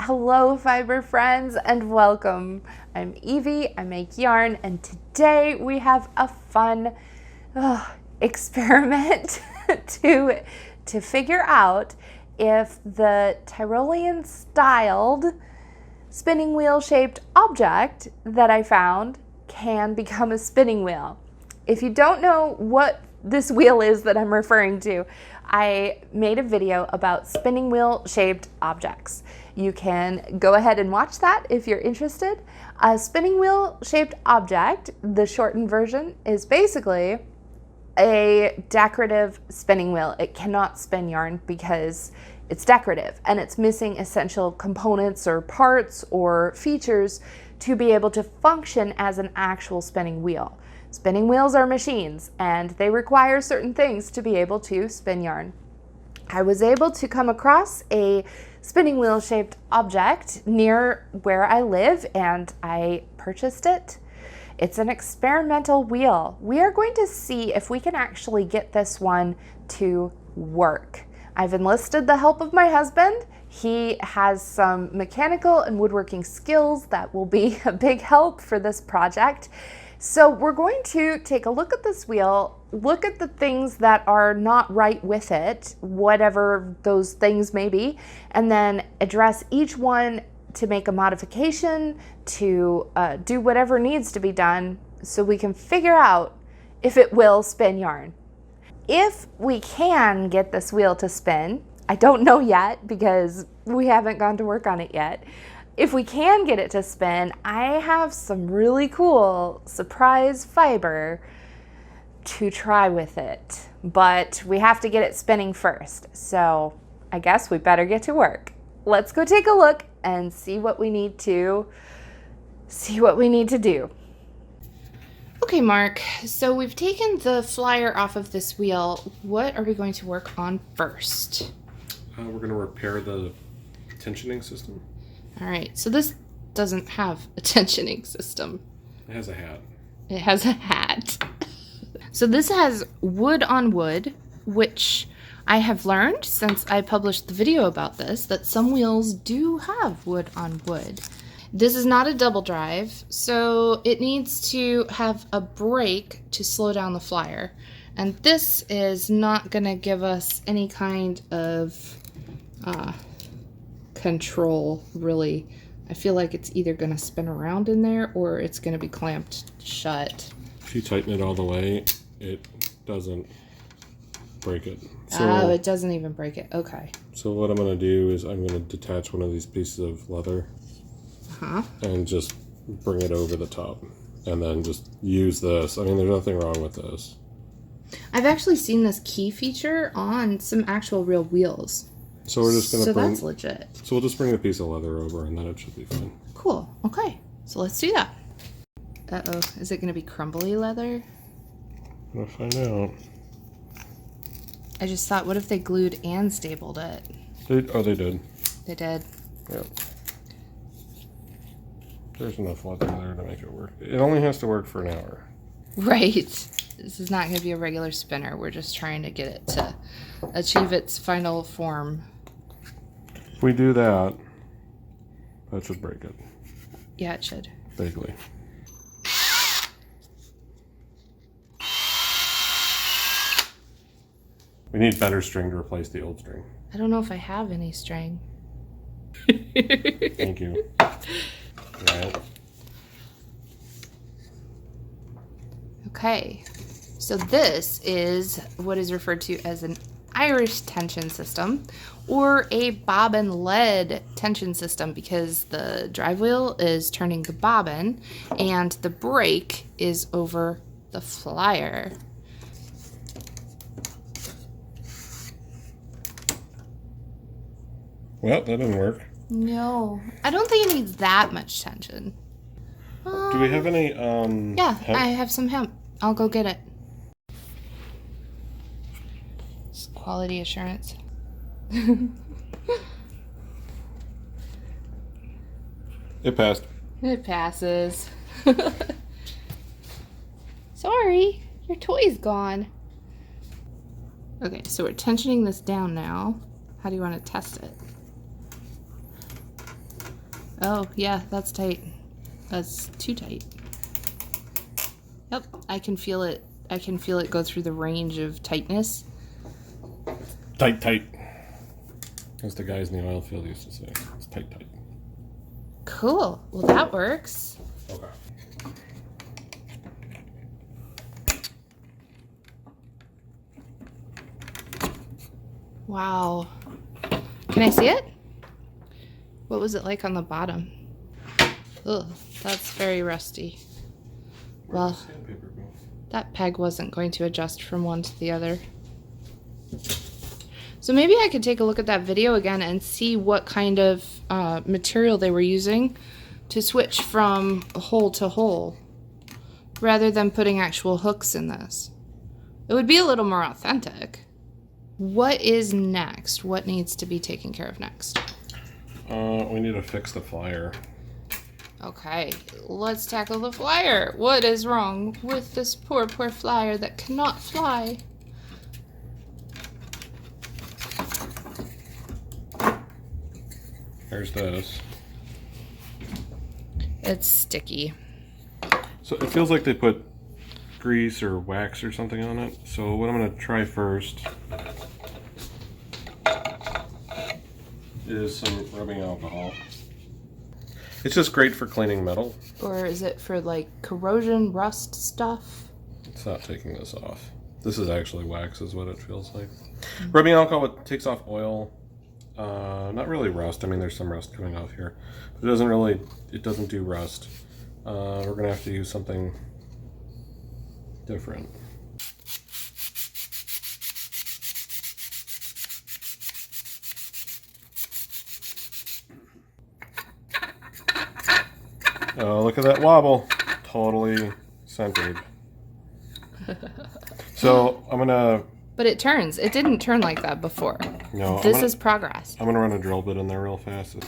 Hello fiber friends and welcome. I'm Evie, I make yarn, and today we have a fun experiment to figure out if the Tyrolean styled spinning wheel shaped object that I found can become a spinning wheel. If you don't know what this wheel is that I'm referring to, I made a video about spinning wheel shaped objects. You can go ahead and watch that if you're interested. A spinning wheel shaped object, the shortened version, is basically a decorative spinning wheel. It cannot spin yarn because it's decorative and it's missing essential components or parts or features to be able to function as an actual spinning wheel. Spinning wheels are machines and they require certain things to be able to spin yarn. I was able to come across a spinning wheel shaped object near where I live and I purchased it. It's an experimental wheel. We are going to see if we can actually get this one to work. I've enlisted the help of my husband. He has some mechanical and woodworking skills that will be a big help for this project. So we're going to take a look at this wheel, look at the things that are not right with it, whatever those things may be, and then address each one to make a modification, to do whatever needs to be done so we can figure out if it will spin yarn. If we can get this wheel to spin, I don't know yet because we haven't gone to work on it yet. If we can get it to spin, I have some really cool surprise fiber to try with it, but we have to get it spinning first. So I guess we better get to work. Let's go take a look and see what we need to do. Okay, Mark, so we've taken the flyer off of this wheel. What are we going to work on first? We're going to repair the tensioning system. All right, so this doesn't have a tensioning system. It has a hat. It has a hat. So this has wood on wood, which I have learned since I published the video about this, that some wheels do have wood on wood. This is not a double drive, so it needs to have a brake to slow down the flyer. And this is not going to give us any kind of control, really. I feel like it's either going to spin around in there or it's going to be clamped shut. If you tighten it all the way, it doesn't break it. Oh, it doesn't even break it. Okay. So what I'm going to do is I'm going to detach one of these pieces of leather and just bring it over the top and then just use this. I mean, there's nothing wrong with this. I've actually seen this key feature on some actual real wheels. So we're just going to that's legit. So we'll just bring the piece of leather over and then it should be fine. Cool. Okay. So let's do that. Uh-oh. Is it going to be crumbly leather? We'll find out. I just thought, what if they glued and stapled it? They did. They did? Yep. There's enough leather there to make it work. It only has to work for an hour. Right. This is not going to be a regular spinner. We're just trying to get it to achieve its final form. If we do that, that should break it. Yeah, it should. Vaguely. We need better string to replace the old string. I don't know if I have any string. Thank you. Right. Okay, so this is what is referred to as an Irish tension system or a bobbin led tension system because the drive wheel is turning the bobbin and the brake is over the flyer. Well, that didn't work. No, I don't think it needs that much tension. Do we have any, Yeah, hemp? I have some hemp. I'll go get it. It's quality assurance. It passed. It passes. Sorry, your toy's gone. Okay, so we're tensioning this down now. How do you want to test it? Oh, yeah, that's tight. That's too tight. Yep, I can feel it. I can feel it go through the range of tightness. Tight, tight. As the guys in the oil field used to say. It's tight, tight. Cool. Well, that works. Okay. Wow. Can I see it? What was it like on the bottom? Ugh, that's very rusty. Well, Sandpaper go? that peg wasn't going to adjust from one to the other. So maybe I could take a look at that video again and see what kind of material they were using to switch from hole to hole, rather than putting actual hooks in this. It would be a little more authentic. What is next? What needs to be taken care of next? We need to fix the flyer. Okay, let's tackle the flyer. What is wrong with this poor, poor flyer that cannot fly? There's this. It's sticky. So it feels like they put grease or wax or something on it. So what I'm going to try first is some rubbing alcohol. It's just great for cleaning metal. Or is it for like corrosion, rust stuff? It's not taking this off. This is actually wax is what it feels like. Mm-hmm. Rubbing alcohol, it takes off oil. Not really rust. I mean, there's some rust coming off here. But it doesn't do rust. We're going to have to use something different. Oh, look at that wobble. Totally centered. So I'm gonna... But it turns. It didn't turn like that before. No. This is progress. I'm gonna run a drill bit in there real fast.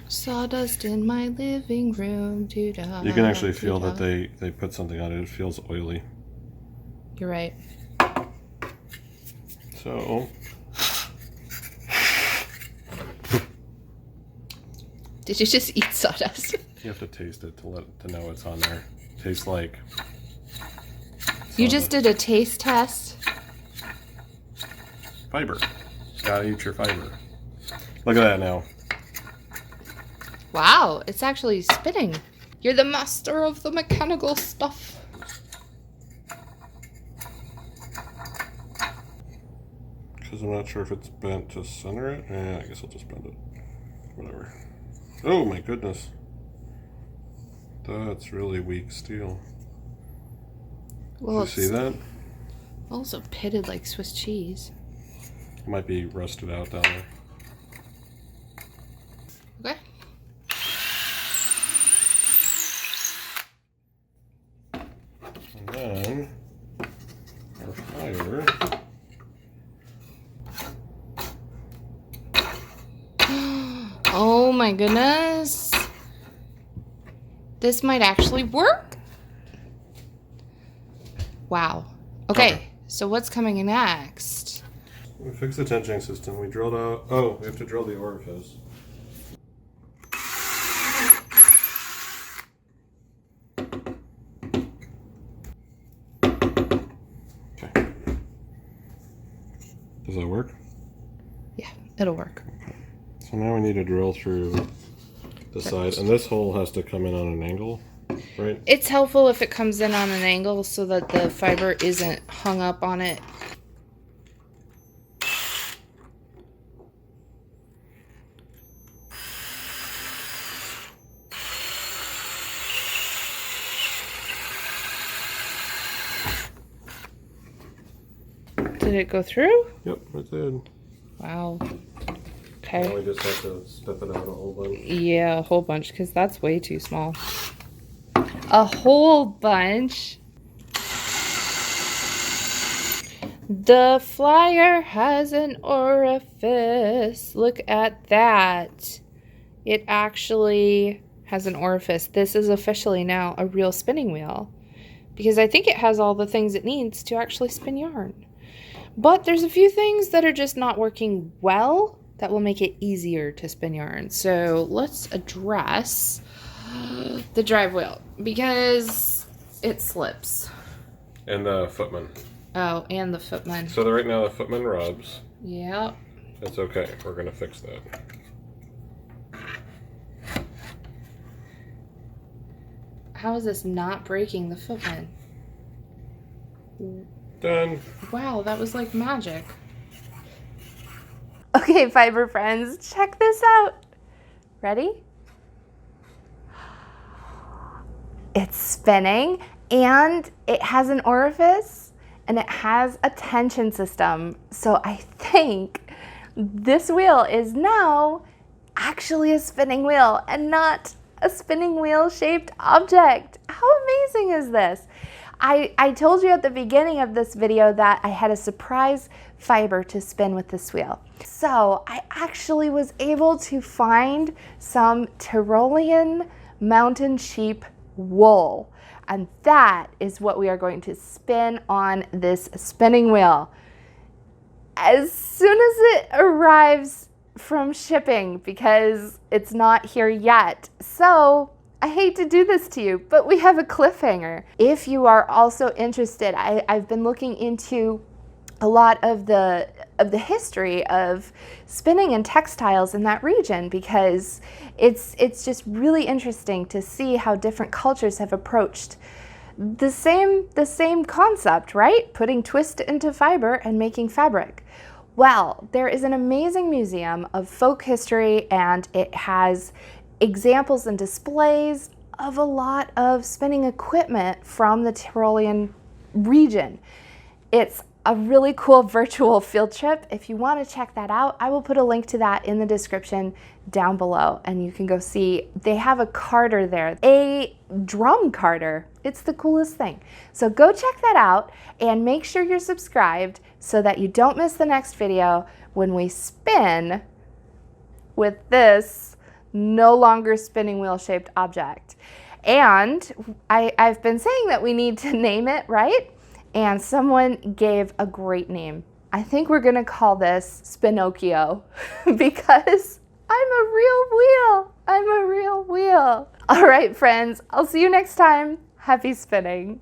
Sawdust in my living room. You can actually feel that they put something on it. It feels oily. You're right. So, did you just eat sawdust? You have to taste it to know it's on there. Tastes like sawdust. You just did a taste test. Fiber. Gotta eat your fiber. Look at that now. Wow, it's actually spinning. You're the master of the mechanical stuff. Because I'm not sure if it's bent to center it. I guess I'll just bend it. Whatever. Oh my goodness. That's really weak steel. Well, Did you see that? Also pitted like Swiss cheese. It might be rusted out down there. Okay. And then our fire. Oh my goodness. This might actually work. Wow. Okay. So what's coming next? We fixed the tensioning system. We drilled out. Oh, we have to drill the orifice. Okay. Does that work? Yeah, it'll work. Okay. So now we need to drill through the side, and this hole has to come in on an angle, right? It's helpful if it comes in on an angle so that the fiber isn't hung up on it. Did it go through? Yep, it did. Wow. Now Okay. we just have to step it out a whole bunch. Yeah, a whole bunch, because that's way too small. A whole bunch? The flyer has an orifice. Look at that. It actually has an orifice. This is officially now a real spinning wheel. because I think it has all the things it needs to actually spin yarn. But there's a few things that are just not working well that will make it easier to spin yarn. So let's address the drive wheel because it slips. And the footman. Oh, and the footman. So right now the footman rubs. Yep. That's okay. We're going to fix that. How is this not breaking the footman? Done. Wow, that was like magic. Okay, fiber friends, check this out. Ready? It's spinning and it has an orifice and it has a tension system. So I think this wheel is now actually a spinning wheel and not a spinning wheel shaped object. How amazing is this? I told you at the beginning of this video that I had a surprise fiber to spin with this wheel. So I actually was able to find some Tyrolean mountain sheep wool. And that is what we are going to spin on this spinning wheel. As soon as it arrives from shipping, because it's not here yet. So I hate to do this to you, but we have a cliffhanger. If you are also interested, I've been looking into a lot of the history of spinning and textiles in that region because it's just really interesting to see how different cultures have approached the same concept, right? Putting twist into fiber and making fabric. Well, there is an amazing museum of folk history and it has examples and displays of a lot of spinning equipment from the Tyrolean region. It's a really cool virtual field trip. If you want to check that out, I will put a link to that in the description down below and you can go see. They have a carter there, a drum carter. It's the coolest thing. So go check that out and make sure you're subscribed so that you don't miss the next video when we spin with this no longer spinning wheel shaped object. And I've been saying that we need to name it, right? And someone gave a great name. I think we're gonna call this Spinocchio because I'm a real wheel. I'm a real wheel. All right, friends, I'll see you next time. Happy spinning.